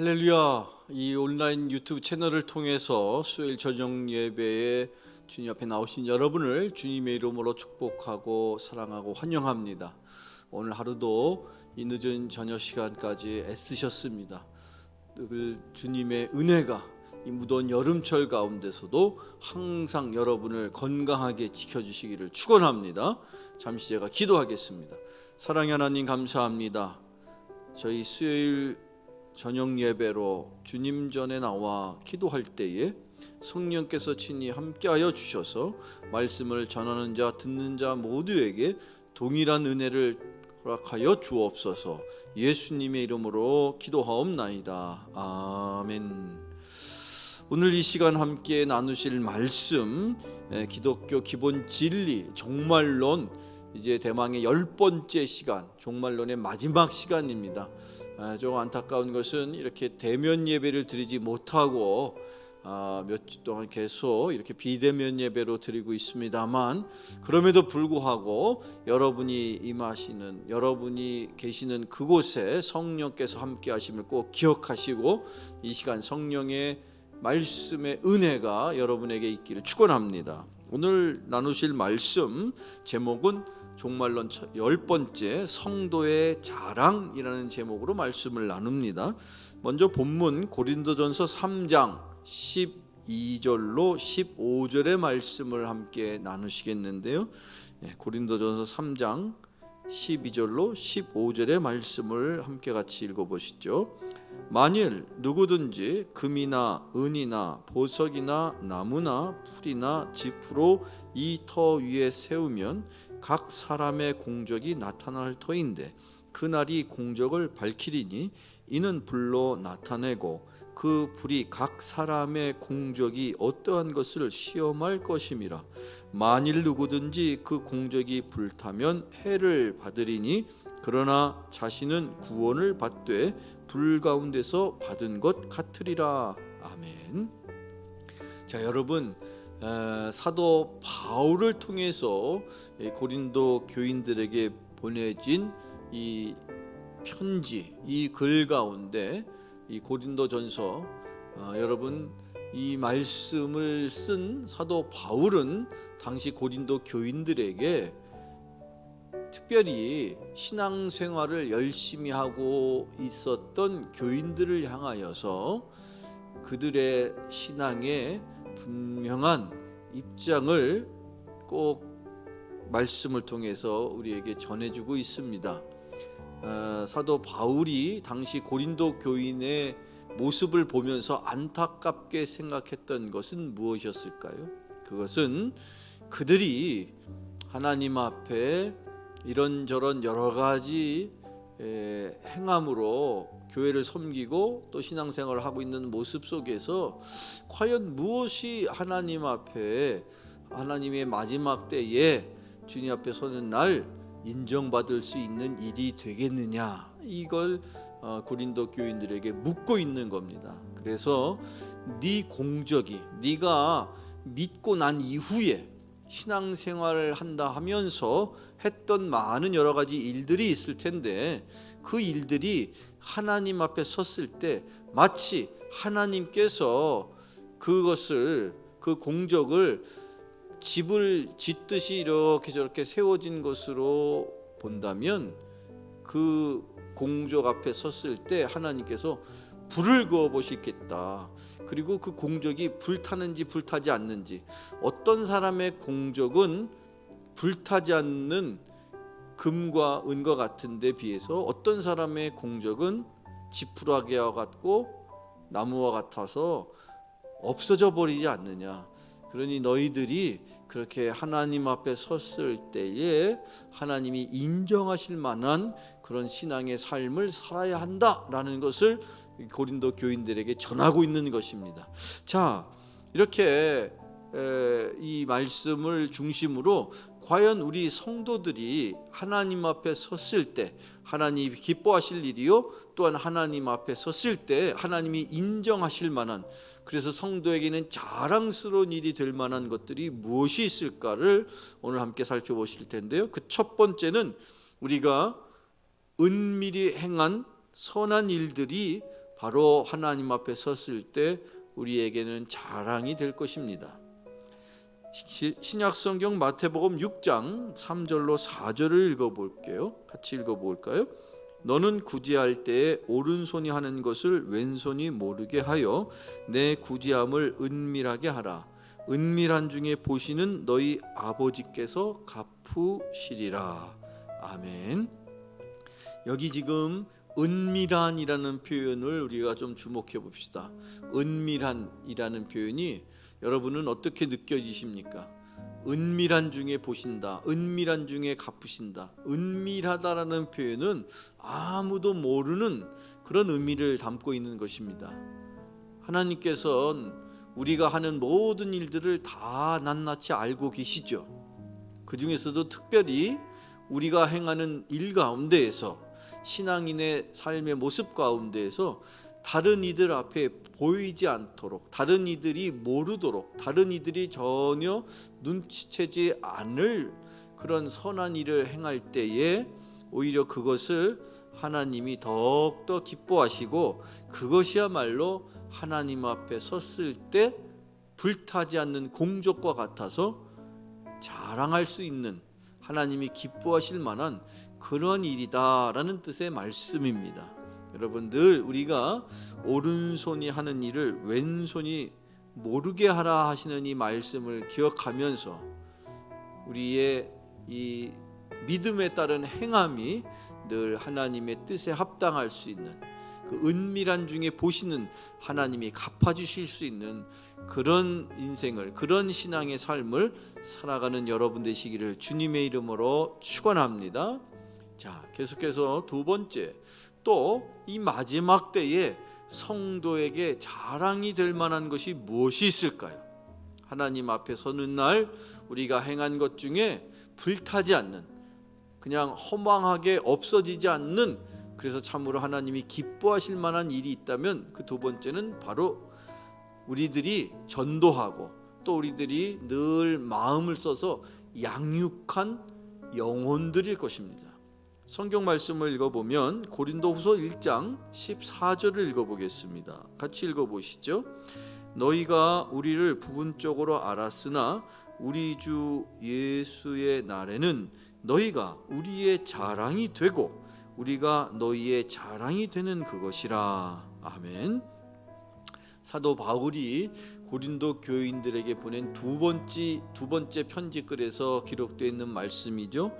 할렐루야. 이 온라인 유튜브 채널을 통해서 수요일 저녁 예배에 주님 앞에 나오신 여러분을 주님의 이름으로 축복하고 사랑하고 환영합니다. 오늘 하루도 이 늦은 저녁 시간까지 애쓰셨습니다. 늘 주님의 은혜가 이 무더운 여름철 가운데서도 항상 여러분을 건강하게 지켜주시기를 축원합니다. 잠시 제가 기도하겠습니다. 사랑의 하나님, 감사합니다. 저희 수요일 저녁 예배로 주님 전에 나와 기도할 때에 성령께서 친히 함께하여 주셔서 말씀을 전하는 자 듣는 자 모두에게 동일한 은혜를 허락하여 주옵소서. 예수님의 이름으로 기도하옵나이다. 아멘. 오늘 이 시간 함께 나누실 말씀, 기독교 기본 진리 종말론, 이제 대망의 10번째 시간, 종말론의 마지막 시간입니다. 좀 안타까운 것은 이렇게 대면 예배를 드리지 못하고 몇 주 동안 계속 이렇게 비대면 예배로 드리고 있습니다만, 그럼에도 불구하고 여러분이 임하시는, 여러분이 계시는 그곳에 성령께서 함께 하심을 꼭 기억하시고 이 시간 성령의 말씀의 은혜가 여러분에게 있기를 축원합니다. 오늘 나누실 말씀 제목은 종말론 10번째 성도의 자랑이라는 제목으로 말씀을 나눕니다. 먼저 본문 고린도전서 3장 12절로 15절의 말씀을 함께 나누시겠는데요. 고린도전서 3장 12절로 15절의 말씀을 함께 같이 읽어보시죠. 만일 누구든지 금이나 은이나 보석이나 나무나 풀이나 지푸로 이 터 위에 세우면 각 사람의 공적이 나타날 터인데 그날이 공적을 밝히리니 이는 불로 나타내고 그 불이 각 사람의 공적이 어떠한 것을 시험할 것임이라. 만일 누구든지 그 공적이 불타면 해를 받으리니 그러나 자신은 구원을 받되 불 가운데서 받은 것 같으리라. 아멘. 자, 여러분, 사도 바울을 통해서 고린도 교인들에게 보내진 이 편지, 이 글 가운데 이 고린도전서, 여러분, 이 말씀을 쓴 사도 바울은 당시 고린도 교인들에게 특별히 신앙생활을 열심히 하고 있었던 교인들을 향하여서 그들의 신앙에 분명한 입장을 꼭 말씀을 통해서 우리에게 전해주고 있습니다. 사도 바울이 당시 고린도 교인의 모습을 보면서 안타깝게 생각했던 것은 무엇이었을까요? 그것은 그들이 하나님 앞에 이런저런 여러 가지 행함으로 교회를 섬기고 또 신앙생활을 하고 있는 모습 속에서 과연 무엇이 하나님 앞에, 하나님의 마지막 때에 주님 앞에 서는 날 인정받을 수 있는 일이 되겠느냐, 이걸 고린도 교인들에게 묻고 있는 겁니다. 그래서 네 공적이, 네가 믿고 난 이후에 신앙생활을 한다 하면서 했던 많은 여러 가지 일들이 있을 텐데 그 일들이 하나님 앞에 섰을 때 마치 하나님께서 그것을, 그 공적을 집을 짓듯이 이렇게 저렇게 세워진 것으로 본다면 그 공적 앞에 섰을 때 하나님께서 불을 그어 보시겠다. 그리고 그 공적이 불타는지 불타지 않는지, 어떤 사람의 공적은 불타지 않는 금과 은과 같은 데 비해서 어떤 사람의 공적은 지푸라기와 같고 나무와 같아서 없어져 버리지 않느냐. 그러니 너희들이 그렇게 하나님 앞에 섰을 때에 하나님이 인정하실 만한 그런 신앙의 삶을 살아야 한다라는 것을 고린도 교인들에게 전하고 있는 것입니다. 자, 이렇게 이 말씀을 중심으로 과연 우리 성도들이 하나님 앞에 섰을 때 하나님이 기뻐하실 일이요, 또한 하나님 앞에 섰을 때 하나님이 인정하실 만한, 그래서 성도에게는 자랑스러운 일이 될 만한 것들이 무엇이 있을까를 오늘 함께 살펴보실 텐데요. 그 첫 번째는 우리가 은밀히 행한 선한 일들이 바로 하나님 앞에 섰을 때 우리에게는 자랑이 될 것입니다. 신약성경 마태복음 6장 3절로 4절을 읽어볼게요. 같이 읽어볼까요? 너는 구제할 때에 오른손이 하는 것을 왼손이 모르게 하여 내 구제함을 은밀하게 하라. 은밀한 중에 보시는 너희 아버지께서 갚으시리라. 아멘. 여기 지금 은밀한이라는 표현을 우리가 좀 주목해 봅시다. 은밀한이라는 표현이 여러분은 어떻게 느껴지십니까? 은밀한 중에 보신다, 은밀한 중에 갚으신다. 은밀하다라는 표현은 아무도 모르는 그런 의미를 담고 있는 것입니다. 하나님께서는 우리가 하는 모든 일들을 다 낱낱이 알고 계시죠. 그 중에서도 특별히 우리가 행하는 일 가운데에서, 신앙인의 삶의 모습 가운데에서 다른 이들 앞에 보이지 않도록, 다른 이들이 모르도록, 다른 이들이 전혀 눈치채지 않을 그런 선한 일을 행할 때에 오히려 그것을 하나님이 더욱더 기뻐하시고, 그것이야말로 하나님 앞에 섰을 때 불타지 않는 공적과 같아서 자랑할 수 있는, 하나님이 기뻐하실 만한 그런 일이다라는 뜻의 말씀입니다. 여러분, 늘 우리가 오른손이 하는 일을 왼손이 모르게 하라 하시는 이 말씀을 기억하면서 우리의 이 믿음에 따른 행함이 늘 하나님의 뜻에 합당할 수 있는, 그 은밀한 중에 보시는 하나님이 갚아주실 수 있는 그런 인생을, 그런 신앙의 삶을 살아가는 여러분 되시기를 주님의 이름으로 축원합니다. 자, 계속해서 두 번째, 또 이 마지막 때에 성도에게 자랑이 될 만한 것이 무엇이 있을까요? 하나님 앞에 서는 날 우리가 행한 것 중에 불타지 않는, 그냥 허망하게 없어지지 않는, 그래서 참으로 하나님이 기뻐하실 만한 일이 있다면 그 두 번째는 바로 우리들이 전도하고 또 우리들이 늘 마음을 써서 양육한 영혼들일 것입니다. 성경 말씀을 읽어보면 고린도후서 1장 14절을 읽어보겠습니다. 같이 읽어보시죠. 너희가 우리를 부분적으로 알았으나 우리 주 예수의 날에는 너희가 우리의 자랑이 되고 우리가 너희의 자랑이 되는 그것이라. 아멘. 사도 바울이 고린도 교인들에게 보낸 두 번째 편지글에서 기록되어 있는 말씀이죠.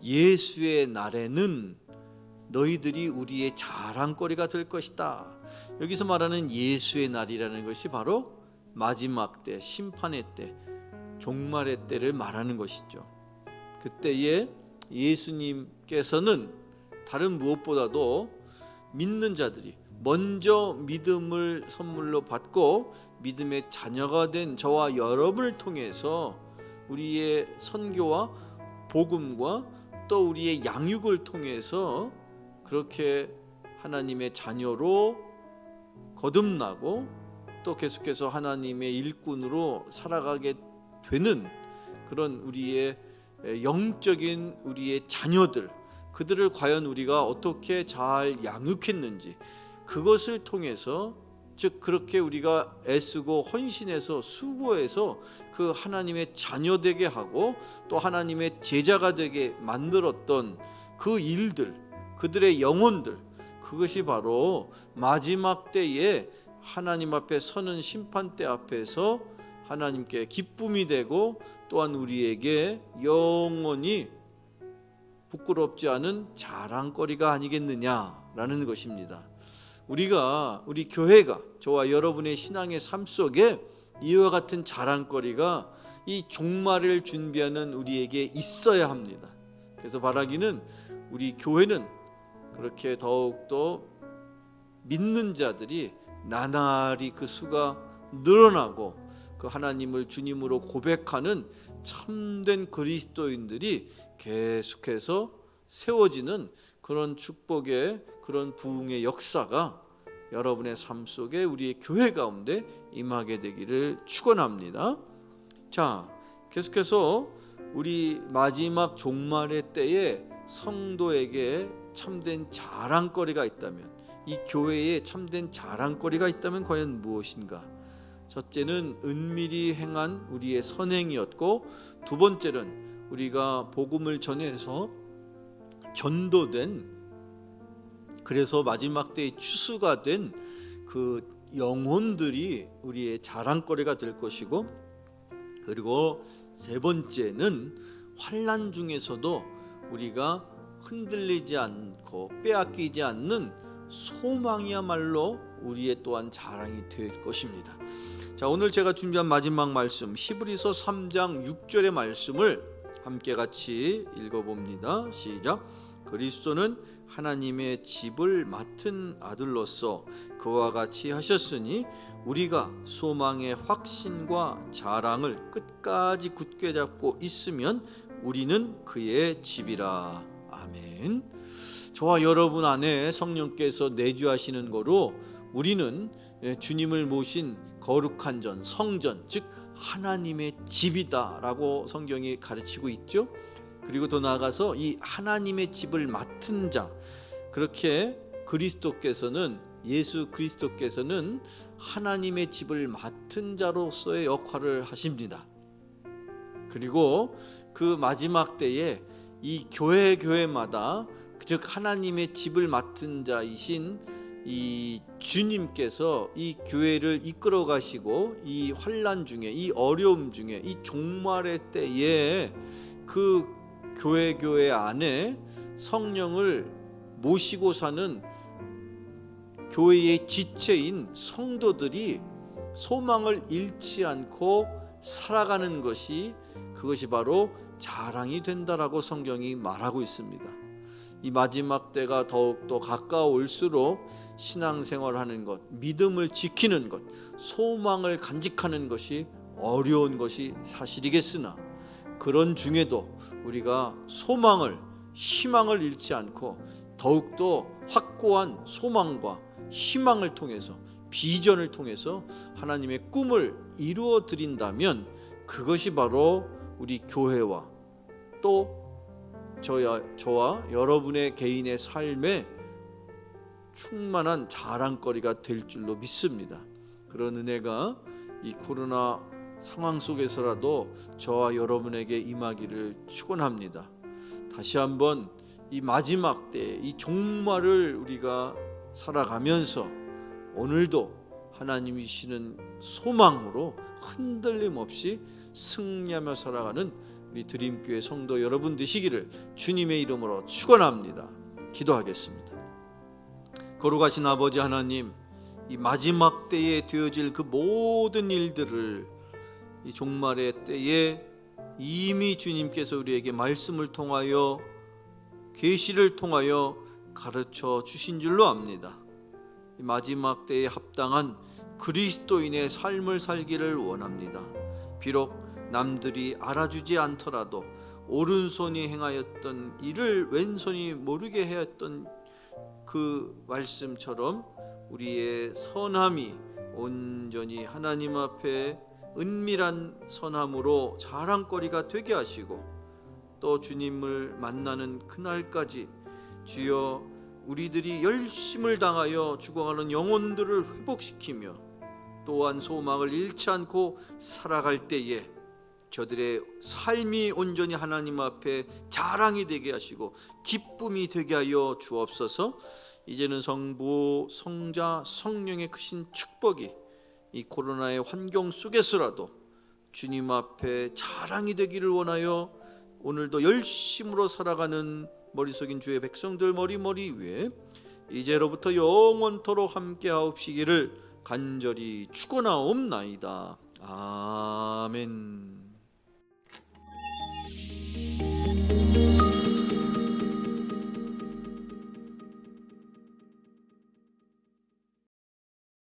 예수의 날에는 너희들이 우리의 자랑거리가 될 것이다. 여기서 말하는 예수의 날이라는 것이 바로 마지막 때, 심판의 때, 종말의 때를 말하는 것이죠. 그때에 예수님께서는 다른 무엇보다도 믿는 자들이 먼저 믿음을 선물로 받고 믿음의 자녀가 된 저와 여러분을 통해서 우리의 선교와 복음과 또 우리의 양육을 통해서 그렇게 하나님의 자녀로 거듭나고 또 계속해서 하나님의 일꾼으로 살아가게 되는 그런 우리의 영적인 우리의 자녀들, 그들을 과연 우리가 어떻게 잘 양육했는지, 그것을 통해서, 즉 그렇게 우리가 애쓰고 헌신해서 수고해서 그 하나님의 자녀 되게 하고 또 하나님의 제자가 되게 만들었던 그 일들, 그들의 영혼들, 그것이 바로 마지막 때에 하나님 앞에 서는 심판대 앞에서 하나님께 기쁨이 되고 또한 우리에게 영원히 부끄럽지 않은 자랑거리가 아니겠느냐라는 것입니다. 우리 교회가, 저와 여러분의 신앙의 삶 속에 이와 같은 자랑거리가 이 종말을 준비하는 우리에게 있어야 합니다. 그래서 바라기는 우리 교회는 그렇게 더욱더 믿는 자들이 나날이 그 수가 늘어나고 그 하나님을 주님으로 고백하는 참된 그리스도인들이 계속해서 세워지는 그런 축복의, 그런 부흥의 역사가 여러분의 삶 속에 우리의 교회 가운데 임하게 되기를 축원합니다. 자, 계속해서 우리 마지막 종말의 때에 성도에게 참된 자랑거리가 있다면 이 교회에 참된 자랑거리가 있다면 과연 무엇인가? 첫째는 은밀히 행한 우리의 선행이었고, 두 번째는 우리가 복음을 전해서 전도된, 그래서 마지막 때의 추수가 된 그 영혼들이 우리의 자랑거리가 될 것이고, 그리고 세 번째는 환난 중에서도 우리가 흔들리지 않고 빼앗기지 않는 소망이야말로 우리의 또한 자랑이 될 것입니다. 자, 오늘 제가 준비한 마지막 말씀 히브리서 3장 6절의 말씀을 함께 같이 읽어봅니다. 시작. 그리스도는 하나님의 집을 맡은 아들로서 그와 같이 하셨으니 우리가 소망의 확신과 자랑을 끝까지 굳게 잡고 있으면 우리는 그의 집이라. 아멘. 저와 여러분 안에 성령께서 내주하시는 거로 우리는 주님을 모신 거룩한 전, 성전, 즉 하나님의 집이다라고 성경이 가르치고 있죠. 그리고 더 나아가서 이 하나님의 집을 맡은 자, 그렇게 그리스도께서는, 예수 그리스도께서는 하나님의 집을 맡은 자로서의 역할을 하십니다. 그리고 그 마지막 때에 이 교회마다, 즉 하나님의 집을 맡은 자이신 이 주님께서 이 교회를 이끌어 가시고, 이 환난 중에, 이 어려움 중에, 이 종말의 때에 그 교회 안에 성령을 모시고 사는 교회의 지체인 성도들이 소망을 잃지 않고 살아가는 것이, 그것이 바로 자랑이 된다라고 성경이 말하고 있습니다. 이 마지막 때가 더욱더 가까울수록 신앙생활하는 것, 믿음을 지키는 것, 소망을 간직하는 것이 어려운 것이 사실이겠으나, 그런 중에도 우리가 소망을, 희망을 잃지 않고 더욱더 확고한 소망과 희망을 통해서, 비전을 통해서 하나님의 꿈을 이루어 드린다면 그것이 바로 우리 교회와 또 저와 여러분의 개인의 삶에 충만한 자랑거리가 될 줄로 믿습니다. 그런 은혜가 이 코로나 상황 속에서라도 저와 여러분에게 임하기를 축원합니다. 다시 한번 이 마지막 때, 이 종말을 우리가 살아가면서 오늘도 하나님이 주시는 소망으로 흔들림 없이 승리하며 살아가는 우리 드림교회 성도 여러분 되시기를 주님의 이름으로 축원합니다. 기도하겠습니다. 거룩하신 아버지 하나님, 이 마지막 때에 되어질 그 모든 일들을 이 종말의 때에 이미 주님께서 우리에게 말씀을 통하여, 계시를 통하여 가르쳐 주신 줄로 압니다. 이 마지막 때에 합당한 그리스도인의 삶을 살기를 원합니다. 비록 남들이 알아주지 않더라도 오른손이 행하였던 일을 왼손이 모르게 하였던 그 말씀처럼 우리의 선함이 온전히 하나님 앞에 은밀한 선함으로 자랑거리가 되게 하시고, 또 주님을 만나는 그날까지 주여 우리들이 열심을 당하여 죽어가는 영혼들을 회복시키며 또한 소망을 잃지 않고 살아갈 때에 저들의 삶이 온전히 하나님 앞에 자랑이 되게 하시고 기쁨이 되게 하여 주옵소서. 이제는 성부, 성자, 성령의 크신 축복이 이 코로나의 환경 속에서라도 주님 앞에 자랑이 되기를 원하여 오늘도 열심으로 살아가는 머릿속인 주의 백성들 머리 위에 이제로부터 영원토록 함께하옵시기를 간절히 축원하옵나이다. 아멘.